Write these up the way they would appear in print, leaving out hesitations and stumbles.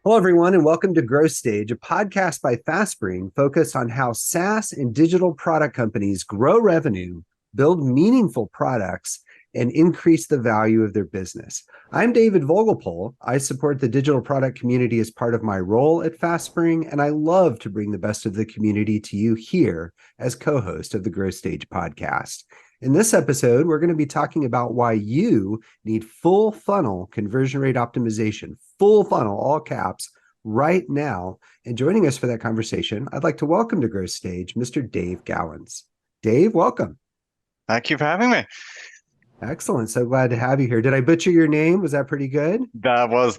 Hello, everyone, and welcome to Growth Stage, a podcast by FastSpring focused on how SaaS and digital product companies grow revenue, build meaningful products, and increase the value of their business. I'm David Voglepole. I support the digital product community as part of my role at FastSpring, and I love to bring the best of the community to you here as co-host of the Growth Stage podcast. In this episode, we're going to be talking about why you need full funnel conversion rate optimization, full funnel, all caps, right now. And joining us for that conversation, I'd like to welcome to Growth Stage Mr. Dave Gowans. Dave, welcome. Thank you for having me. Excellent. So glad to have you here. Did I butcher your name? Was that pretty good? That was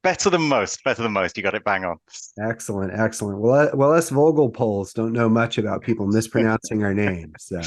better than most. Better than most. You got it bang on. Excellent. Excellent. Well, us Vogelpoles don't know much about people mispronouncing our names. So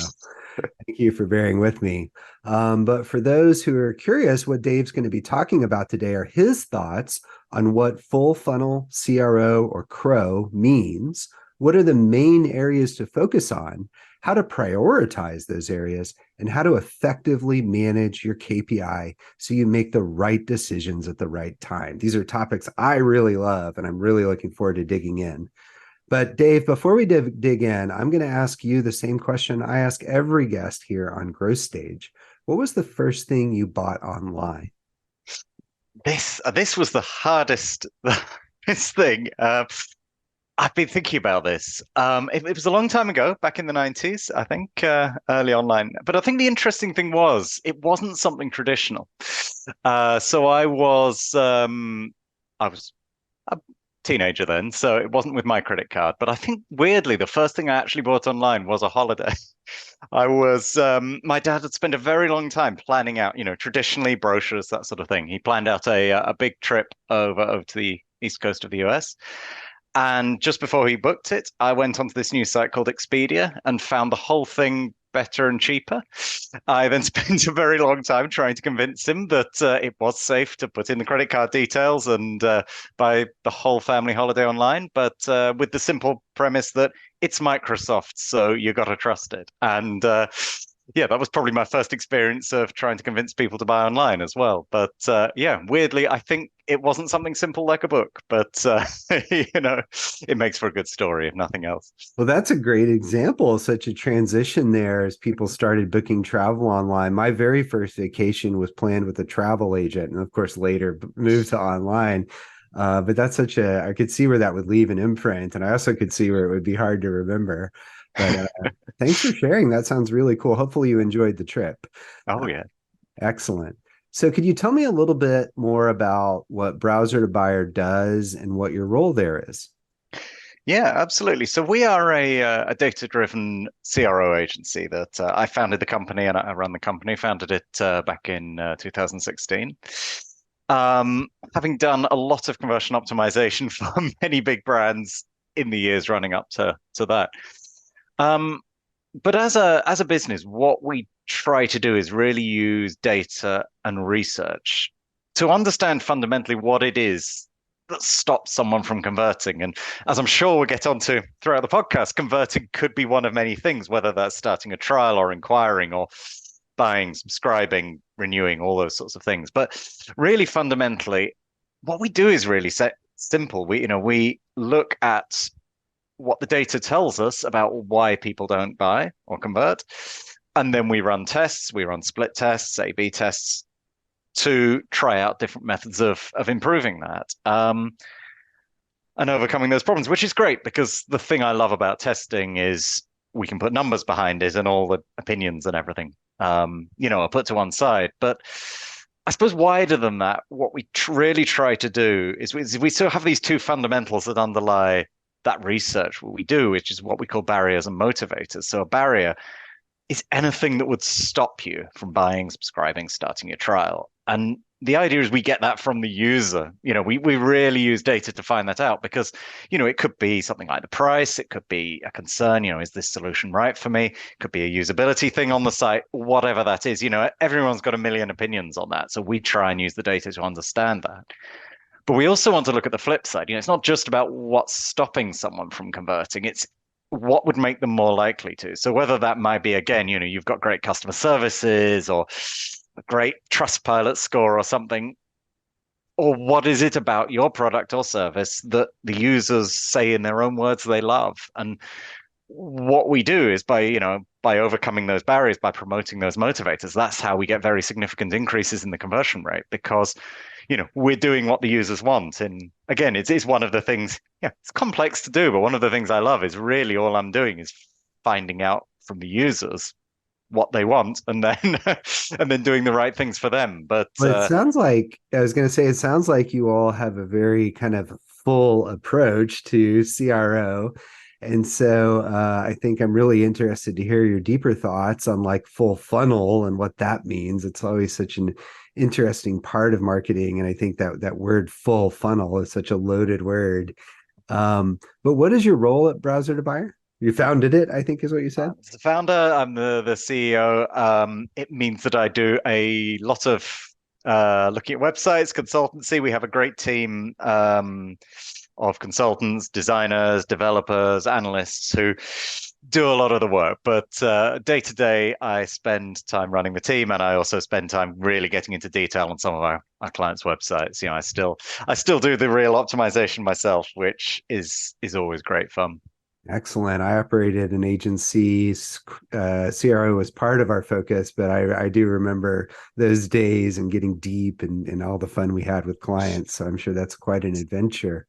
thank you for bearing with me. But for those who are curious, what Dave's going to be talking about today are his thoughts on what full funnel CRO or CRO means. What are the main areas to focus on? How to prioritize those areas, and how to effectively manage your KPI so you make the right decisions at the right time. These are topics I really love, and I'm really looking forward to digging in. But Dave, before we dig in, I'm going to ask you the same question I ask every guest here on Growth Stage. What was the first thing you bought online? This was the hardest this thing. I've been thinking about this. It was a long time ago, back in the 90s, I think, early online. But I think the interesting thing was it wasn't something traditional. So I was a teenager then, so it wasn't with my credit card. But I think weirdly, the first thing I actually bought online was a holiday. My dad had spent a very long time planning out, traditionally brochures, that sort of thing. He planned out a big trip over to the east coast of the US. And just before he booked it, I went onto this new site called Expedia and found the whole thing better and cheaper. I then spent a very long time trying to convince him that it was safe to put in the credit card details and buy the whole family holiday online, but with the simple premise that it's Microsoft, so you got to trust it. And yeah, that was probably my first experience of trying to convince people to buy online as well. But yeah, weirdly, I think it wasn't something simple like a book, but it makes for a good story if nothing else. Well, that's a great example of such a transition there as people started booking travel online. My very first vacation was planned with a travel agent, and of course, later moved to online. But I could see where that would leave an imprint, and I also could see where it would be hard to remember. But thanks for sharing. That sounds really cool. Hopefully, you enjoyed the trip. Oh yeah. Excellent. So, could you tell me a little bit more about what Browser to Buyer does and what your role there is? Yeah, absolutely. So we are a data-driven CRO agency that I founded the company and I run the company, founded it back in 2016. Having done a lot of conversion optimization for many big brands in the years running up to that. Um, but as a business, what we try to do is really use data and research to understand fundamentally what it is that stops someone from converting. And as I'm sure we'll get onto throughout the podcast, converting could be one of many things, whether that's starting a trial or inquiring or buying, subscribing, renewing, all those sorts of things. But really fundamentally, what we do is really simple. We look at what the data tells us about why people don't buy or convert. And then we run tests, we run split tests, A/B tests to try out different methods of improving that and overcoming those problems, which is great because the thing I love about testing is we can put numbers behind it and all the opinions and everything, I'll put to one side. But I suppose wider than that, what we really try to do is we still have these two fundamentals that underlie that research, what we do, which is what we call barriers and motivators. So a barrier is anything that would stop you from buying, subscribing, starting your trial. And the idea is we get that from the user. We really use data to find that out because, it could be something like the price. It could be a concern, is this solution right for me? It could be a usability thing on the site, whatever that is. Everyone's got a million opinions on that. So we try and use the data to understand that. But we also want to look at the flip side. It's not just about what's stopping someone from converting. It's what would make them more likely to. So whether that might be, again, you've got great customer services or a great Trustpilot score or something, or what is it about your product or service that the users say in their own words they love? And what we do is by overcoming those barriers, by promoting those motivators, that's how we get very significant increases in the conversion rate because, we're doing what the users want. And again, it's one of the things, yeah, it's complex to do, but one of the things I love is really all I'm doing is finding out from the users what they want and then and then doing the right things for them. But Well, it sounds like I was going to say, it sounds like you all have a very kind of full approach to CRO. And so I think I'm really interested to hear your deeper thoughts on like full funnel and what that means. It's always such an interesting part of marketing. And I think that that word full funnel is such a loaded word. But what is your role at Browser to Buyer? You founded it, I think is what you said. as the founder, I'm the CEO. It means that I do a lot of looking at websites, consultancy. We have a great team of consultants, designers, developers, analysts who do a lot of the work. But day to day, I spend time running the team, and I also spend time really getting into detail on some of our clients' websites. I still do the real optimization myself, which is always great fun. Excellent. I operated an agency. CRO was part of our focus, but I do remember those days and getting deep and all the fun we had with clients. So I'm sure that's quite an adventure.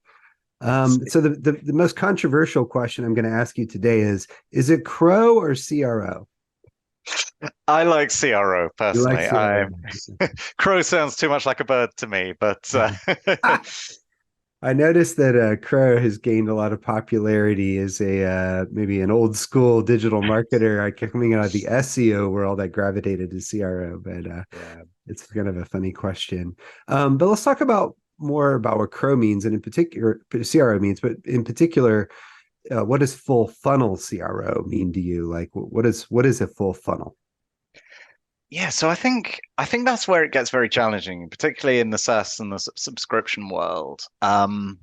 So the most controversial question I'm going to ask you today is it CRO or CRO? I like CRO You like personally. I CRO? Crow sounds too much like a bird to me, but I noticed that Crow has gained a lot of popularity as a maybe an old school digital marketer coming out of the SEO world that gravitated to CRO, but yeah. it's kind of a funny question. But let's talk about more about what Crow means, and in particular, CRO means, but in particular, what does full funnel CRO mean to you? Like, what is a full funnel? Yeah, so I think that's where it gets very challenging, particularly in the SaaS and the subscription world. One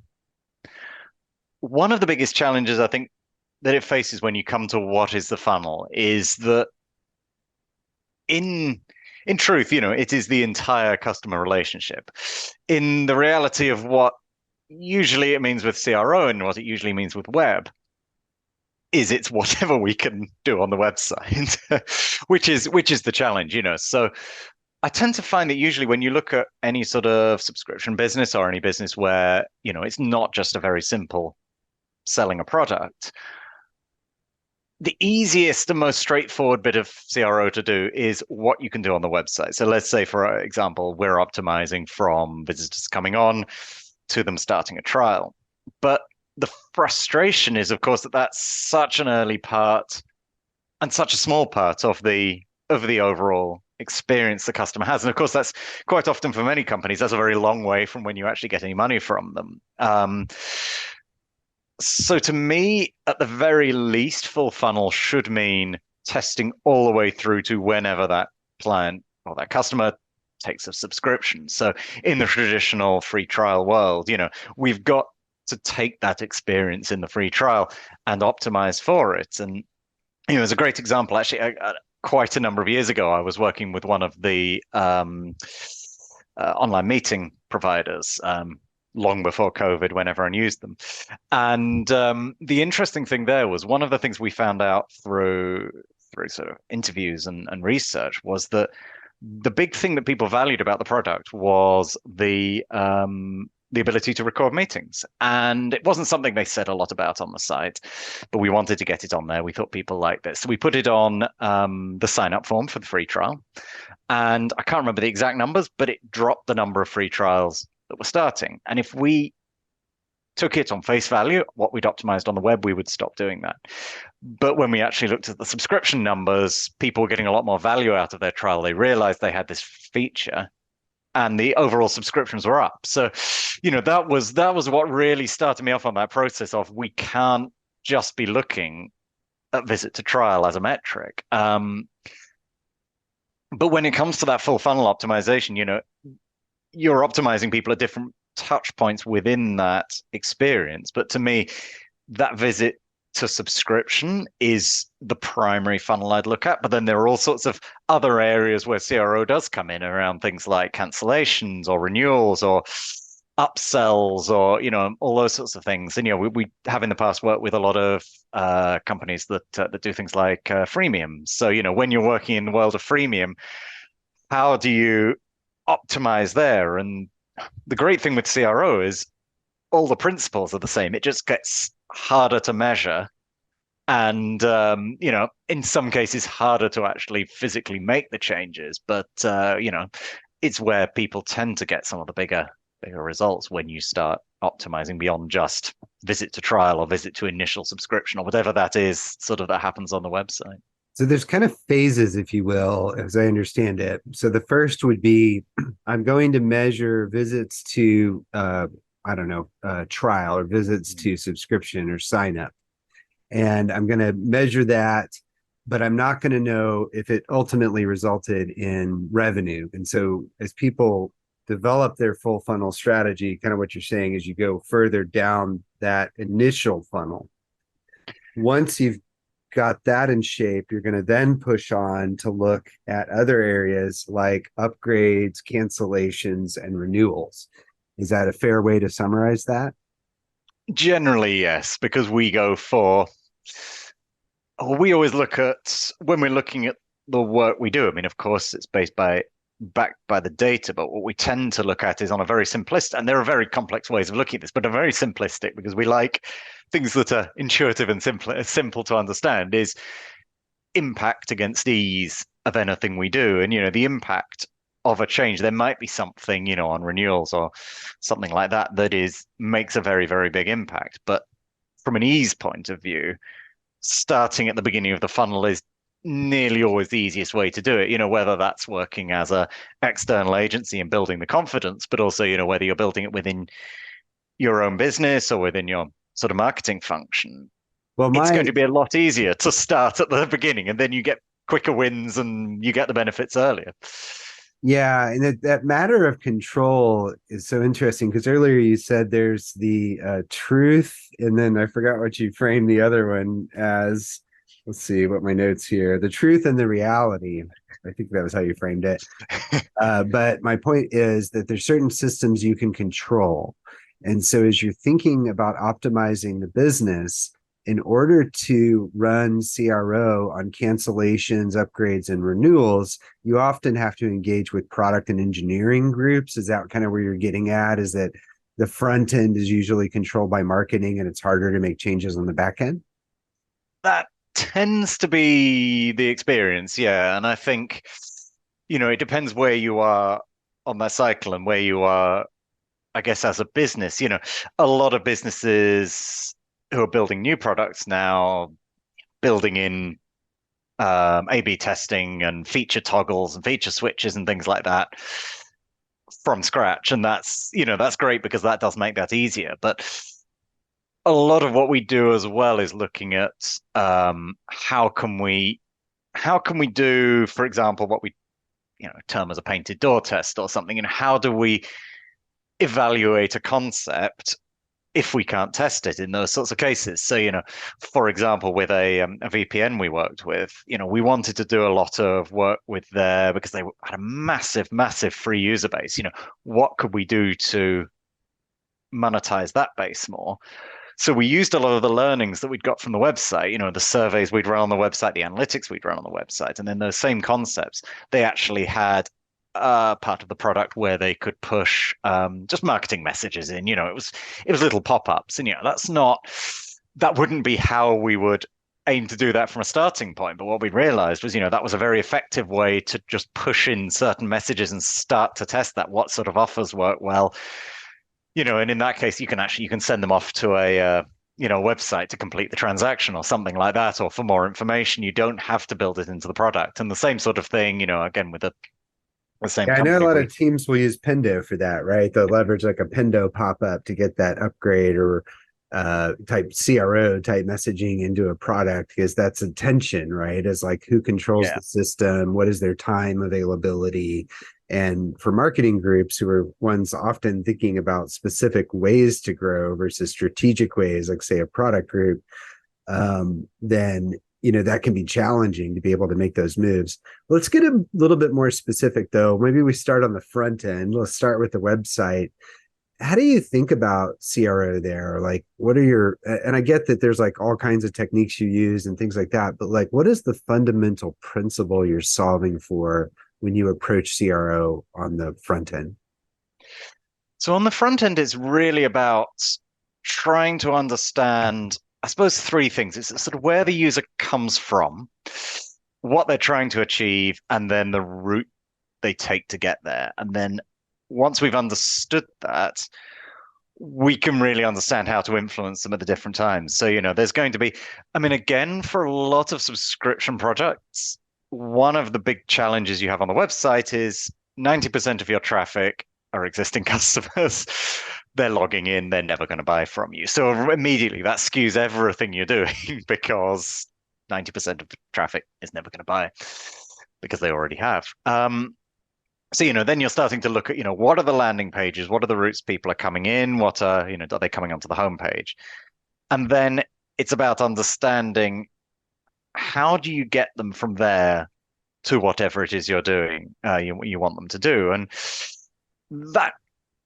of the biggest challenges I think that it faces when you come to what is the funnel is that in in truth, it is the entire customer relationship. In the reality of what usually it means with CRO and what it usually means with web, is it's whatever we can do on the website, which is the challenge. So I tend to find that usually when you look at any sort of subscription business or any business where, it's not just a very simple selling a product, the easiest and most straightforward bit of CRO to do is what you can do on the website. So let's say, for example, we're optimizing from visitors coming on to them starting a trial. But the frustration is, of course, that that's such an early part and such a small part of the overall experience the customer has. And of course, that's quite often for many companies, that's a very long way from when you actually get any money from them. So to me, at the very least, full funnel should mean testing all the way through to whenever that client or that customer takes a subscription. So in the traditional free trial world, we've got to take that experience in the free trial and optimize for it. And as a great example, actually, quite a number of years ago, I was working with one of the online meeting providers. Long before COVID, when everyone used them. And the interesting thing there was one of the things we found out through sort of interviews and research was that the big thing that people valued about the product was the ability to record meetings. And it wasn't something they said a lot about on the site, but we wanted to get it on there. We thought people liked this. So we put it on the sign up form for the free trial. And I can't remember the exact numbers, but it dropped the number of free trials that were starting. And if we took it on face value, what we'd optimized on the web, we would stop doing that. But when we actually looked at the subscription numbers, people were getting a lot more value out of their trial. They realized they had this feature and the overall subscriptions were up. So, that was what really started me off on that process of we can't just be looking at visit to trial as a metric. But when it comes to that full funnel optimization, you're optimizing people at different touch points within that experience. But to me, that visit to subscription is the primary funnel I'd look at. But then there are all sorts of other areas where CRO does come in around things like cancellations or renewals or upsells or all those sorts of things. And we have in the past worked with a lot of companies that do things like freemium. So when you're working in the world of freemium, how do you optimize there? And the great thing with CRO is all the principles are the same. It just gets harder to measure. And in some cases, harder to actually physically make the changes. But it's where people tend to get some of the bigger results when you start optimizing beyond just visit to trial or visit to initial subscription or whatever that is, sort of that happens on the website. So there's kind of phases, if you will, as I understand it. So the first would be I'm going to measure visits to, I don't know, trial or visits to subscription or sign up. And I'm going to measure that, but I'm not going to know if it ultimately resulted in revenue. And so as people develop their full funnel strategy, kind of what you're saying is you go further down that initial funnel. Once you've got that in shape, you're going to then push on to look at other areas like upgrades, cancellations, and renewals. Is that a fair way to summarize that? Generally, yes, because we always look at when we're looking at the work we do. I mean, of course, it's backed by the data, but what we tend to look at is on a very simplistic, and there are very complex ways of looking at this, but a very simplistic because we like things that are intuitive and simple to understand is impact against ease of anything we do. And, the impact of a change, there might be something, on renewals or something like that makes a very, very big impact. But from an ease point of view, starting at the beginning of the funnel is nearly always the easiest way to do it, whether that's working as a external agency and building the confidence, but also, whether you're building it within your own business or within your sort of marketing function. Well, It's going my to be a lot easier to start at the beginning and then you get quicker wins and you get the benefits earlier. Yeah, and that matter of control is so interesting because earlier you said there's the truth, and then I forgot what you framed the other one as. Let's see what my notes here. The truth and the reality. I think that was how you framed it. But my point is that there's certain systems you can control. And so as you're thinking about optimizing the business, in order to run CRO on cancellations, upgrades, and renewals, you often have to engage with product and engineering groups. Is that kind of where you're getting at? Is that the front end is usually controlled by marketing and it's harder to make changes on the back end? That tends to be the experience, yeah. And I think, it depends where you are on that cycle and where you are, I guess, as a business. A lot of businesses who are building new products now, building in A/B testing and feature toggles and feature switches and things like that from scratch. And that's great because that does make that easier. But a lot of what we do as well is looking at how can we do, for example, what we term as a painted door test or something, and how do we evaluate a concept if we can't test it in those sorts of cases. So, for example, with a VPN we worked with, we wanted to do a lot of work with there because they had a massive, massive free user base. What could we do to monetize that base more? So we used a lot of the learnings that we'd got from the website, the surveys we'd run on the website, the analytics we'd run on the website, and then those same concepts, they actually had part of the product where they could push just marketing messages in. It was little pop-ups, and that wouldn't be how we would aim to do that from a starting point. But what we realized was, that was a very effective way to just push in certain messages and start to test that what sort of offers work well. And in that case, you can send them off to a website to complete the transaction or something like that, or for more information. You don't have to build it into the product. And the same sort of thing, again with the same Yeah, I know a company. lot of teams will use Pendo for that, right? They'll leverage like a Pendo pop-up to get that upgrade or type CRO type messaging into a product because that's attention, right? Is like who controls Yeah. the system, what is their time availability. And for marketing groups who are ones often thinking about specific ways to grow versus strategic ways, like say a product group, then that can be challenging to be able to make those moves. Let's get a little bit more specific though. Maybe we start on the front end. Let's start with the website. how do you think about CRO there? Like, what are your, and I get that there's like all kinds of techniques you use and things like that, but like, what is the fundamental principle you're solving for when you approach CRO on the front end? So on the front end, it's really about trying to understand, I suppose, three things. It's sort of where the user comes from, what they're trying to achieve, and then the route they take to get there. And then once we've understood that, we can really understand how to influence them at the different times. So, there's going to be, I mean, again, for a lot of subscription projects, one of the big challenges you have on the website is 90% of your traffic are existing customers. They're logging in, they're never going to buy from you. So immediately that skews everything you're doing because 90% of the traffic is never going to buy because they already have. So, then you're starting to look at, what are the landing pages? What are the routes people are coming in? What are they coming onto the homepage? And then it's about understanding how do you get them from there to whatever it is you're doing, you want them to do. And that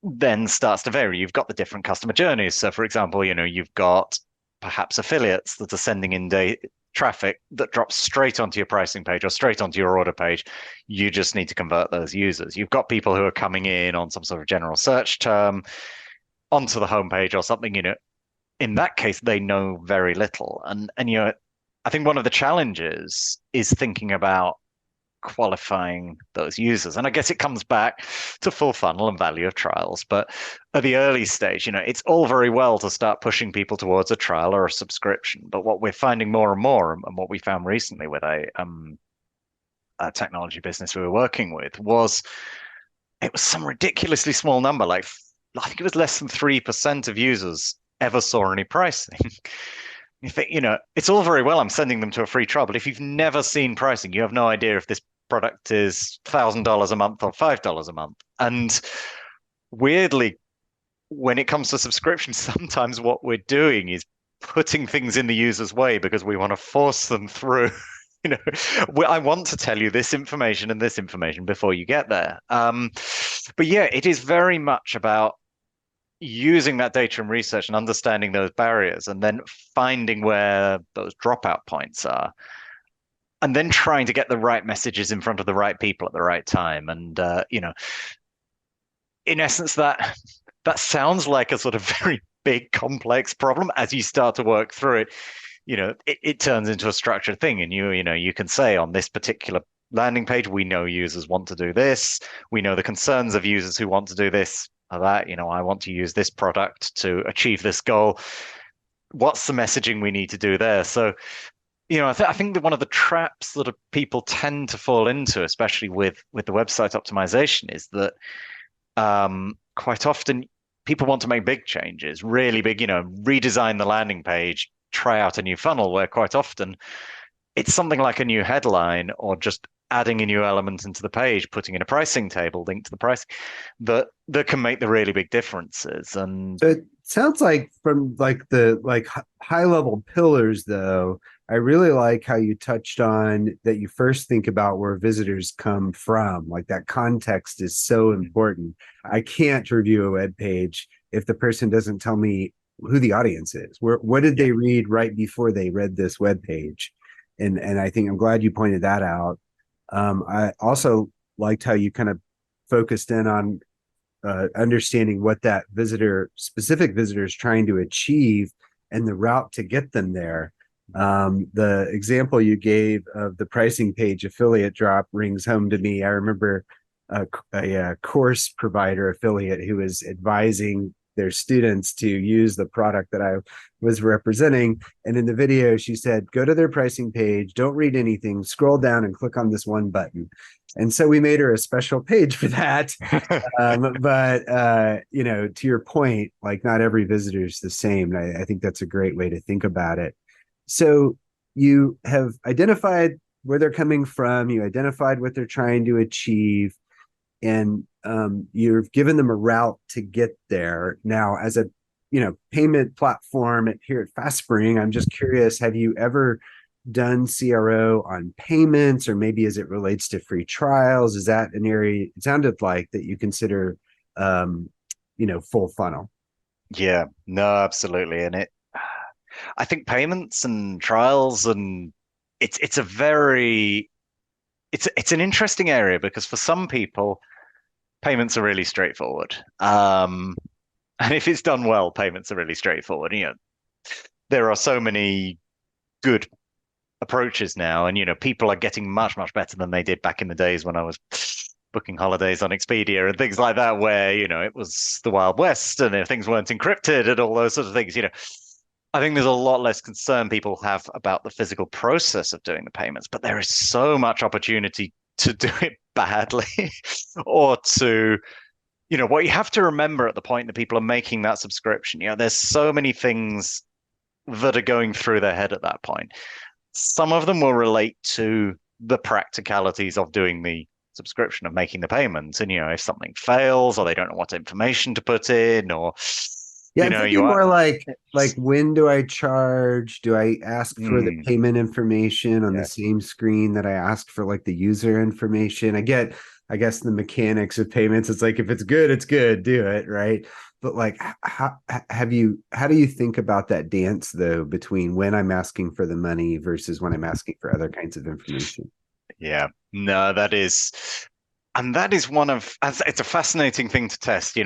then starts to vary. You've got the different customer journeys. So, for example, you've got perhaps affiliates that are sending in traffic that drops straight onto your pricing page or straight onto your order page. You just need to convert those users. You've got people who are coming in on some sort of general search term onto the homepage or something, in that case, they know very little. And I think one of the challenges is thinking about qualifying those users. And I guess it comes back to full funnel and value of trials. But at the early stage, it's all very well to start pushing people towards a trial or a subscription. But what we're finding more and more, and what we found recently with a technology business we were working with, was it was some ridiculously small number. Like, I think it was less than 3% of users ever saw any pricing. You think, it's all very well I'm sending them to a free trial, but if you've never seen pricing, you have no idea if this product is $1,000 a month or $5 a month. And weirdly, when it comes to subscriptions, sometimes what we're doing is putting things in the user's way because we want to force them through. I want to tell you this information and this information before you get there. But yeah, it is very much about using that data and research and understanding those barriers and then finding where those dropout points are and then trying to get the right messages in front of the right people at the right time. And, in essence, that sounds like a sort of very big, complex problem. As you start to work through it, it turns into a structured thing. And you can say on this particular landing page, we know users want to do this. We know the concerns of users who want to do this or that. I want to use this product to achieve this goal. What's the messaging we need to do there? So, I think that one of the traps that people tend to fall into, especially with the website optimization, is that quite often people want to make big changes, really big, redesign the landing page, try out a new funnel, where quite often it's something like a new headline or just adding a new element into the page, putting in a pricing table linked to the price that can make the really big differences. And So it sounds like from like the high level pillars though, I really like how you touched on that you first think about where visitors come from. Like that context is so important. I can't review a web page if the person doesn't tell me who the audience is. What did they read right before they read this web page? And I think I'm glad you pointed that out. I also liked how you kind of focused in on understanding what that specific visitor is trying to achieve and the route to get them there. The example you gave of the pricing page affiliate drop rings home to me. I remember a course provider affiliate who was advising their students to use the product that I was representing. And in the video, she said, go to their pricing page, don't read anything, scroll down and click on this one button. And so we made her a special page for that. But to your point, like not every visitor is the same. I think that's a great way to think about it. So you have identified where they're coming from, you identified what they're trying to achieve, and you've given them a route to get there. Now, as a payment platform here at FastSpring, I'm just curious, have you ever done CRO on payments, or maybe as it relates to free trials? Is that an area it sounded like that you consider full funnel. Yeah, no, absolutely. And I think payments and trials and it's a very it's an interesting area because for some people payments are really straightforward. And if it's done well, payments are really straightforward. There are so many good approaches now, and people are getting much, much better than they did back in the days when I was booking holidays on Expedia and things like that, where it was the Wild West and things weren't encrypted and all those sorts of things. I think there's a lot less concern people have about the physical process of doing the payments, but there is so much opportunity to do it badly or to, what you have to remember at the point that people are making that subscription. There's so many things that are going through their head at that point. Some of them will relate to the practicalities of doing the subscription, of making the payments. And, if something fails or they don't know what information to put in, or, Yeah, I'm thinking you are. more like when do I charge? Do I ask for the Mm, payment information on the yeah. same screen that I asked for like the user information? I guess the mechanics of payments. It's like if it's good, it's good, do it, right? But like how do you think about that dance though between when I'm asking for the money versus when I'm asking for other kinds of information? Yeah. No, and that is it's a fascinating thing to test.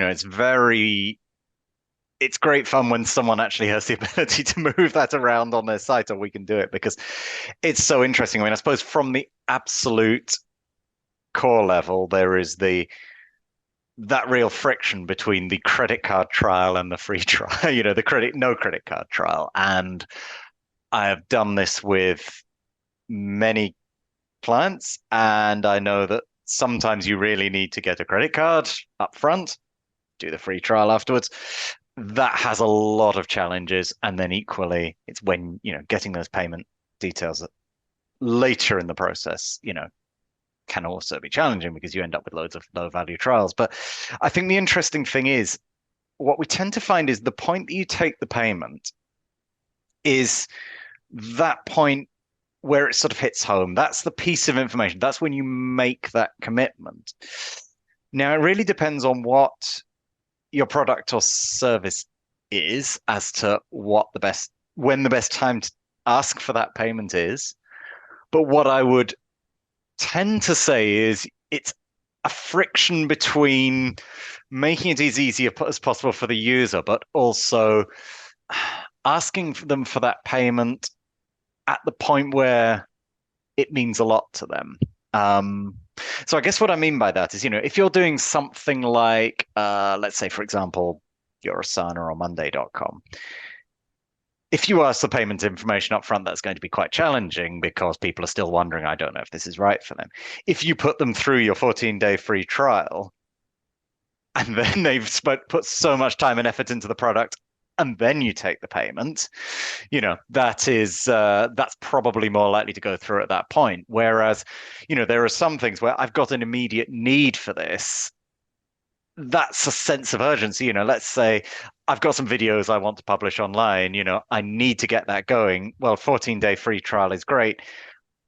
It's great fun when someone actually has the ability to move that around on their site, or we can do it because it's so interesting. I mean, I suppose from the absolute core level, there is that real friction between the credit card trial and the free trial, the no credit card trial. And I have done this with many clients, and I know that sometimes you really need to get a credit card up front, do the free trial afterwards. That has a lot of challenges. And then equally, it's when, getting those payment details later in the process, can also be challenging because you end up with loads of low value trials. But I think the interesting thing is what we tend to find is the point that you take the payment is that point where it sort of hits home. That's the piece of information. That's when you make that commitment. Now, it really depends on what your product or service is as to when the best time to ask for that payment is. But what I would tend to say is it's a friction between making it as easy as possible for the user, but also asking them for that payment at the point where it means a lot to them. So I guess what I mean by that is, if you're doing something like, let's say, for example, you're Asana or Monday.com. If you ask the payment information up front, that's going to be quite challenging because people are still wondering, I don't know if this is right for them. If you put them through your 14-day free trial, and then they've put so much time and effort into the product, and then you take the payment, that's probably more likely to go through at that point. Whereas, there are some things where I've got an immediate need for this. That's a sense of urgency. Let's say I've got some videos I want to publish online, I need to get that going. Well, 14-day free trial is great.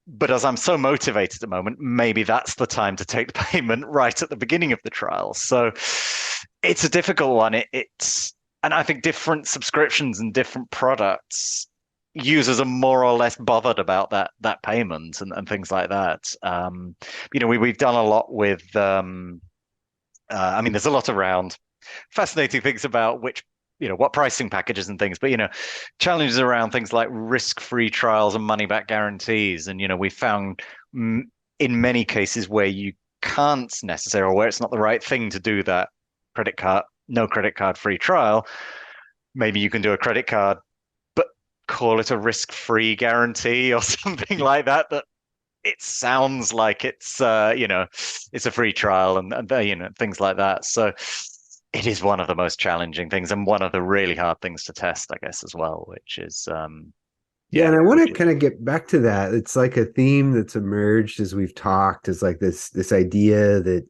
But as I'm so motivated at the moment, maybe that's the time to take the payment right at the beginning of the trial. So it's a difficult one. And I think different subscriptions and different products, users are more or less bothered about that payment and things like that. We've done a lot with I mean, there's a lot around fascinating things about what pricing packages and things, but challenges around things like risk-free trials and money-back guarantees. And we found in many cases where you can't necessarily, or where it's not the right thing to do that no credit card free trial, maybe you can do a credit card, but call it a risk-free guarantee or something like that. That it sounds like it's it's a free trial and things like that. So it is one of the most challenging things and one of the really hard things to test, I guess, as well, which is Yeah, yeah, and I want which to is kind of get back to that. It's like a theme that's emerged as we've talked, is like this idea that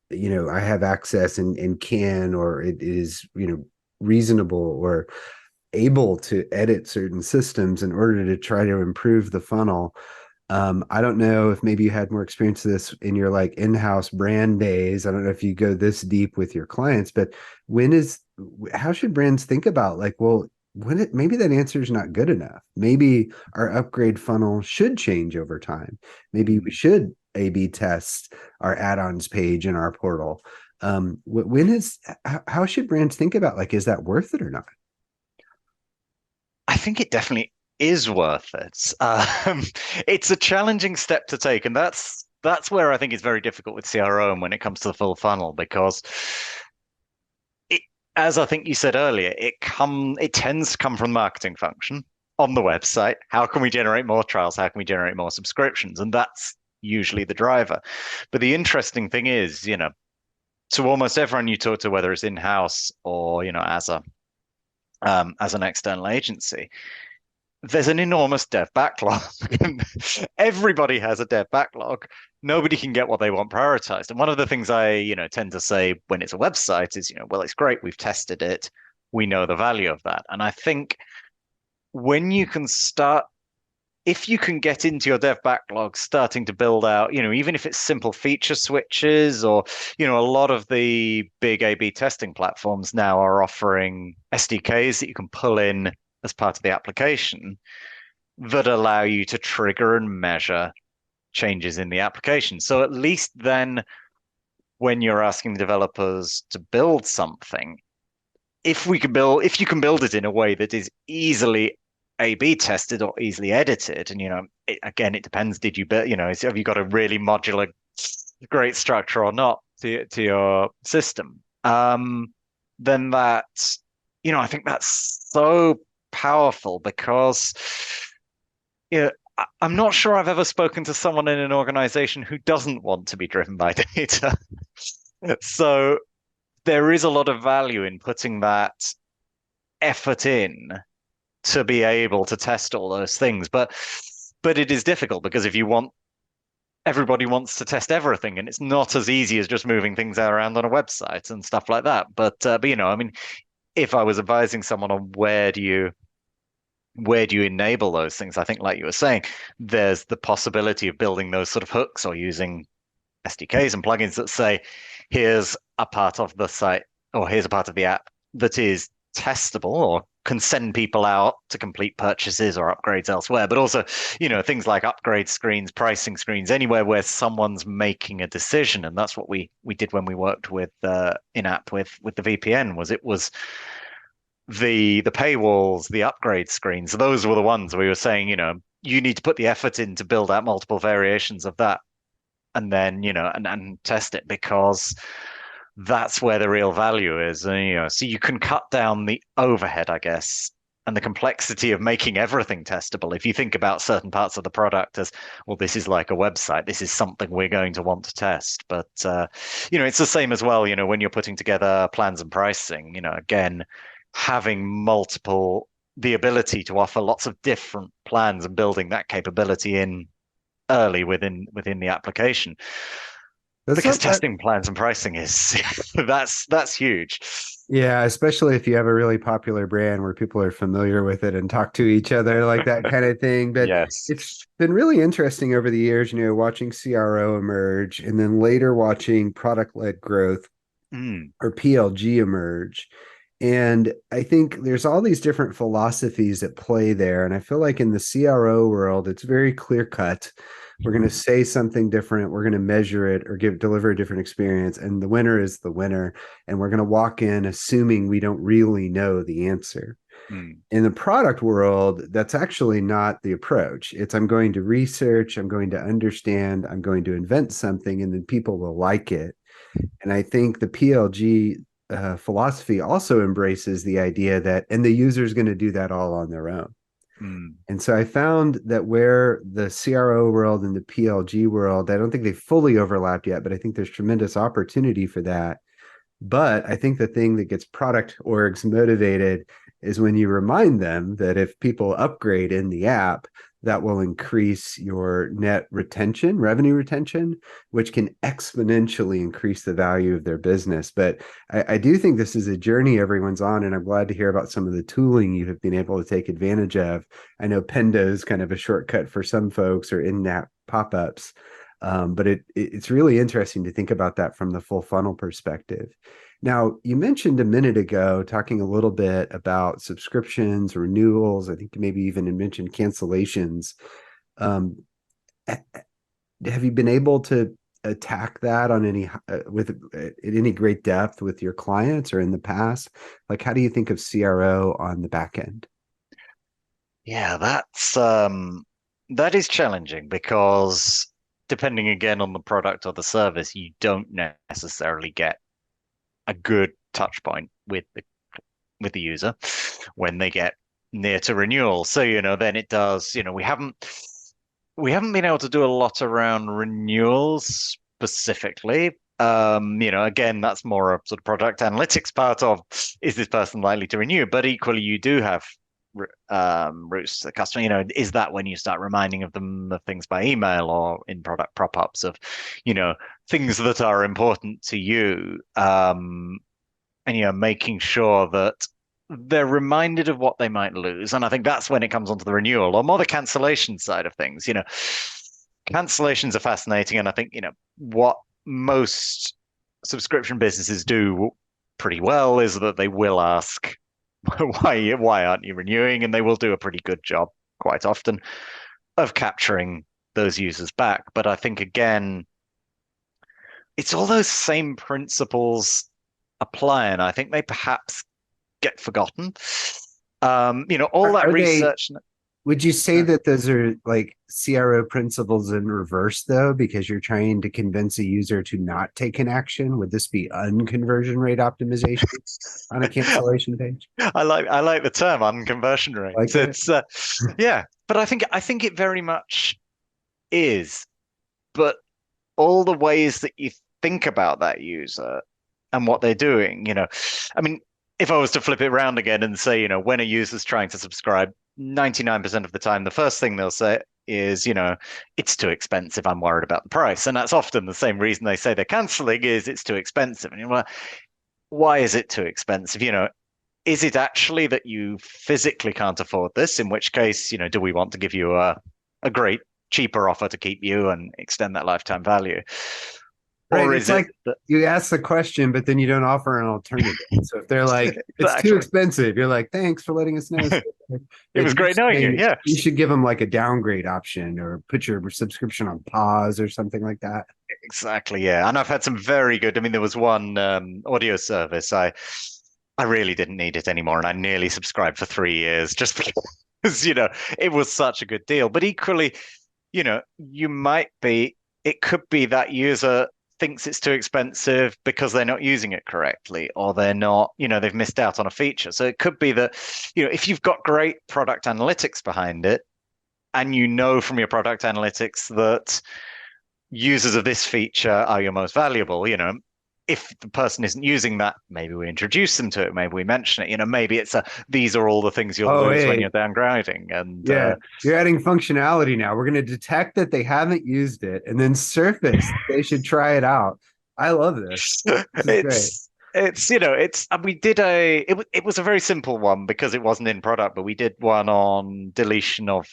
I have access and can, or it is reasonable or able to edit certain systems in order to try to improve the funnel. I don't know if maybe you had more experience of this in your like in-house brand days. I don't know if you go this deep with your clients, but when is how should brands think about like, well, when it maybe that answer is not good enough. Maybe our upgrade funnel should change over time. Maybe we Mm. should A/B test our add-ons page in our portal. When is how should brands think about like, is that worth it or not? I think it definitely is worth it. It's a challenging step to take, and that's where I think it's very difficult with CRO and when it comes to the full funnel because it, as I think you said earlier, it tends to come from the marketing function on the website. How can we generate more trials? How can we generate more subscriptions? And that's usually the driver. But the interesting thing is, to almost everyone you talk to, whether it's in-house or, as an external agency, there's an enormous dev backlog. Everybody has a dev backlog. Nobody can get what they want prioritized. And one of the things I, tend to say when it's a website is, well, it's great. We've tested it. We know the value of that. And I think when you can start, if you can get into your dev backlog, starting to build out, even if it's simple feature switches or, a lot of the big A/B testing platforms now are offering SDKs that you can pull in as part of the application that allow you to trigger and measure changes in the application. So at least then when you're asking developers to build something, if you can build it in a way that is easily A/B tested or easily edited, and again, it depends. Did you build, have you got a really modular, great structure or not to your system? Then I think that's so powerful because I'm not sure I've ever spoken to someone in an organization who doesn't want to be driven by data. So there is a lot of value in putting that effort in to be able to test all those things. But it is difficult because if you want everybody wants to test everything, and it's not as easy as just moving things around on a website and stuff like that. But I mean, if I was advising someone on where do you enable those things, I think, like you were saying, there's the possibility of building those sort of hooks or using SDKs and plugins that say, here's a part of the site or here's a part of the app that is testable or can send people out to complete purchases or upgrades elsewhere. But also, things like upgrade screens, pricing screens, anywhere where someone's making a decision. And that's what we did when we worked with in-app with the VPN. It was the paywalls, the upgrade screens. Those were the ones we were saying, you need to put the effort in to build out multiple variations of that, and then and test it because that's where the real value is. And, so you can cut down the overhead, I guess, and the complexity of making everything testable. If you think about certain parts of the product as, well, this is like a website, this is something we're going to want to test. But it's the same as well. When you're putting together plans and pricing, again, having the ability to offer lots of different plans and building that capability in early within the application, That's because not that. testing plans and pricing is that's huge. Yeah, especially if you have a really popular brand where people are familiar with it and talk to each other, like that kind of thing. But Yes. it's been really interesting over the years, watching CRO emerge and then later watching product-led growth Mm, or PLG emerge. And I think there's all these different philosophies at play there. And I feel like in the CRO world, it's very clear cut. We're going to say something different. We're going to measure it or deliver a different experience. And the winner is the winner. And we're going to walk in assuming we don't really know the answer. mm, In the product world, that's actually not the approach. It's I'm going to research, I'm going to understand, I'm going to invent something, and then people will like it. And I think the PLG philosophy also embraces the idea that, and the user is going to do that all on their own. mm, And so I found that where the CRO world and the PLG world, I don't think they fully overlapped yet, but I think there's tremendous opportunity for that. But I think the thing that gets product orgs motivated is when you remind them that if people upgrade in the app, that will increase your net retention, revenue retention, which can exponentially increase the value of their business. But I do think this is a journey everyone's on, and I'm glad to hear about some of the tooling you have been able to take advantage of. I know Pendo is kind of a shortcut for some folks, or in-app pop-ups. But it's really interesting to think about that from the full funnel perspective. Now, you mentioned a minute ago talking a little bit about subscriptions, renewals. I think maybe even mentioned cancellations. Um, have you been able to attack that on any with at any great depth with your clients or in the past? Like, how do you think of CRO on the back end? Yeah, that is challenging because depending again on the product or the service, you don't necessarily get a good touch point with the user when they get near to renewal. So, then it does, we haven't been able to do a lot around renewals specifically. Again, that's more a sort of product analytics part of, is this person likely to renew? But equally, you do have routes to the customer. Is that when you start reminding of them of things by email or in product prop-ups of, things that are important to you, and making sure that they're reminded of what they might lose. And I think that's when it comes onto the renewal or more the cancellation side of things. Cancellations are fascinating, and I think what most subscription businesses do pretty well is that they will ask why aren't you renewing, and they will do a pretty good job quite often of capturing those users back. But I think again, it's all those same principles apply, and I think they perhaps get forgotten. All that Are they, research. would you say that those are like CRO principles in reverse though, because you're trying to convince a user to not take an action? Would this be unconversion rate optimization on a cancellation page? I like the term unconversion rate. Like it? It's yeah, but I think it very much is. But all the ways that you think about that user and what they're doing, I mean, if I was to flip it around again and say, when a user's trying to subscribe, 99% of the time, the first thing they'll say is, it's too expensive. I'm worried about the price. And that's often the same reason they say they're canceling is it's too expensive. And well, why is it too expensive? Is it actually that you physically can't afford this? In which case, do we want to give you a great cheaper offer to keep you and extend that lifetime value? Right. Or It's is it like that you ask the question, but then you don't offer an alternative. So if they're like, it's too exactly? expensive, you're like, thanks for letting us know. It Like was you're great knowing you. saying, Yeah, you should give them like a downgrade option or put your subscription on pause or something like that. exactly. Yeah, and I've had some very good. I mean, there was one audio service. I really didn't need it anymore, and I nearly subscribed for 3 years just because it was such a good deal. But equally, you might be. It could be that user thinks it's too expensive because they're not using it correctly, or they're not. They've missed out on a feature. So it could be that if you've got great product analytics behind it, and from your product analytics that users of this feature are your most valuable. If the person isn't using that, maybe we introduce them to it, maybe we mention it. Maybe it's these are all the things you'll Oh, lose when you're hey, downgrading. And yeah, you're adding functionality now. We're going to detect that they haven't used it and then surface they should try it out. I love this. This is great. it's and we did it was a very simple one because it wasn't in product, but we did one on deletion of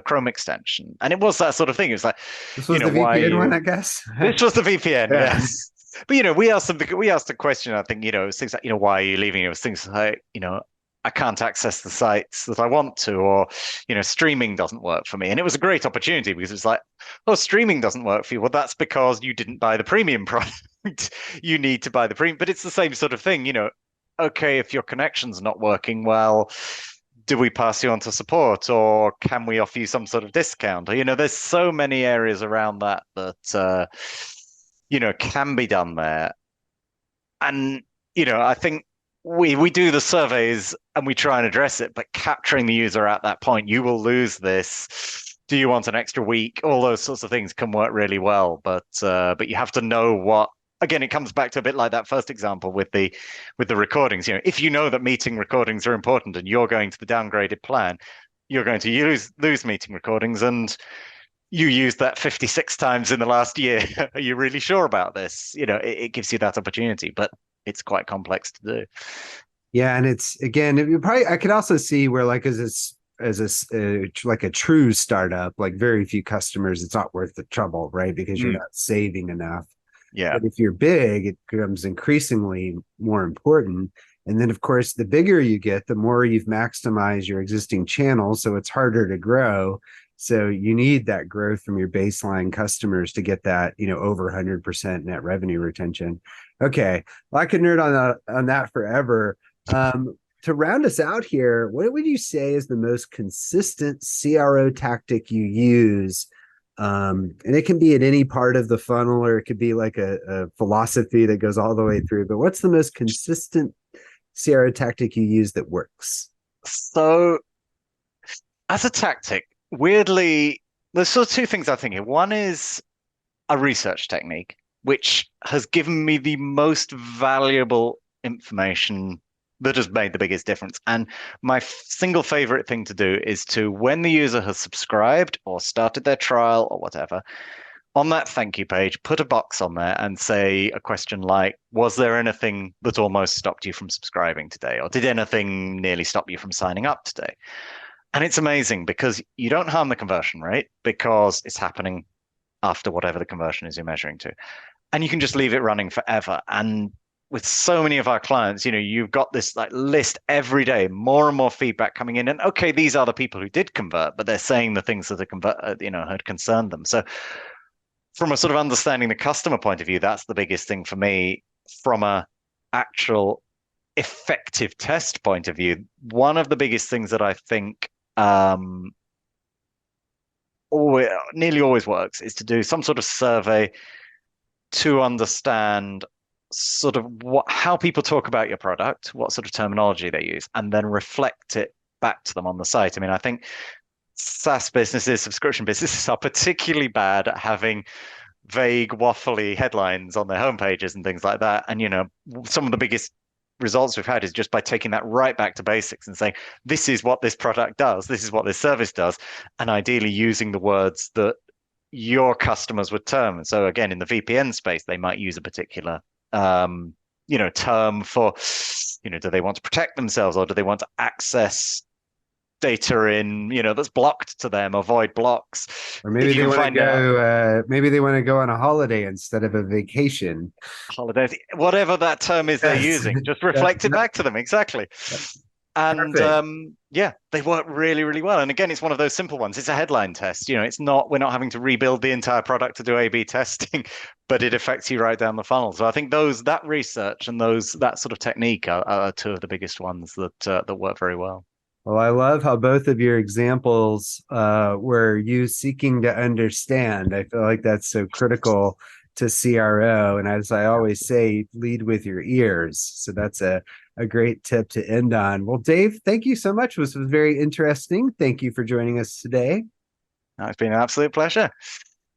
Chrome extension, and it was that sort of thing. It was like, This was the VPN why one, I guess. this was the VPN, Yeah. yes. But we asked a question. I think it was things like why are you leaving? It was things like I can't access the sites that I want to, or streaming doesn't work for me. And it was a great opportunity because it's like, oh, streaming doesn't work for you. Well, that's because you didn't buy the premium product. You need to buy the premium, but it's the same sort of thing. Okay, if your connection's not working well, do we pass you on to support, or can we offer you some sort of discount? Or there's so many areas around that can be done there. And I think we do the surveys and we try and address it, but capturing the user at that point, you will lose this. Do you want an extra week? All those sorts of things can work really well, but you have to know what. Again, it comes back to a bit like that first example with the recordings. If you know that meeting recordings are important and you're going to the downgraded plan, you're going to lose meeting recordings, and you used that 56 times in the last year. Are you really sure about this? It gives you that opportunity, but it's quite complex to do. Yeah, and it's again, you probably I could also see where like like a true startup, like very few customers, it's not worth the trouble, right? Because you're Mm, not saving enough. yeah. But if you're big, it becomes increasingly more important. And then, of course, the bigger you get, the more you've maximized your existing channels. So it's harder to grow. So you need that growth from your baseline customers to get that, over 100% net revenue retention. Okay. Well, I could nerd on that forever. To round us out here, what would you say is the most consistent CRO tactic you use? And it can be at any part of the funnel, or it could be like a philosophy that goes all the way through. But what's the most consistent CRO tactic you use that works? So, as a tactic, weirdly, there's sort of two things I think here. One is a research technique, which has given me the most valuable information that has made the biggest difference. And my single favorite thing to do is to, when the user has subscribed or started their trial or whatever, on that thank you page, put a box on there and say a question like, was there anything that almost stopped you from subscribing today? Or did anything nearly stop you from signing up today? And it's amazing because you don't harm the conversion rate because it's happening after whatever the conversion is you're measuring to. And you can just leave it running forever. And with so many of our clients, you've got this like list every day, more and more feedback coming in. And okay, these are the people who did convert, but they're saying the things that had concerned them. So from a sort of understanding the customer point of view, that's the biggest thing for me. From a actual effective test point of view, one of the biggest things that I think nearly always works is to do some sort of survey to understand sort of how people talk about your product, what sort of terminology they use, and then reflect it back to them on the site. I mean, I think SaaS businesses, subscription businesses are particularly bad at having vague, waffly headlines on their homepages and things like that. And, some of the biggest results we've had is just by taking that right back to basics and saying, this is what this product does, this is what this service does, and ideally using the words that your customers would term. And so again, in the VPN space, they might use a particular term for, do they want to protect themselves or do they want to access data in, that's blocked to them, avoid blocks. Or maybe If you they can want to find out go. Maybe they want to go on a holiday instead of a vacation. holidays, whatever that term is they're Yes. using, just Yep, reflect it yep. back to them. Exactly. And Perfect. yeah, they work really, really well. And again, it's one of those simple ones. It's a headline test. We're not having to rebuild the entire product to do A/B testing, but it affects you right down the funnel. So I think that research and that sort of technique are two of the biggest ones that work very well. Well, I love how both of your examples were you seeking to understand. I feel like that's so critical to CRO. And as I always say, lead with your ears. So that's a great tip to end on. Well, Dave, thank you so much. This was very interesting. Thank you for joining us today. It's been an absolute pleasure.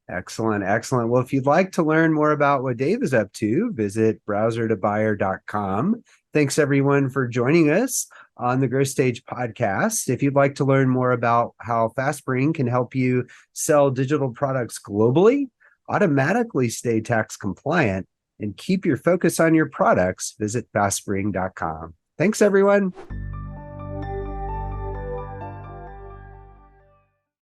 Excellent, excellent. Well, if you'd like to learn more about what Dave is up to, visit browser2buyer.com. Thanks everyone for joining us on the Growth Stage podcast. If you'd like to learn more about how FastSpring can help you sell digital products globally, automatically stay tax compliant, and keep your focus on your products, visit fastspring.com. Thanks, everyone.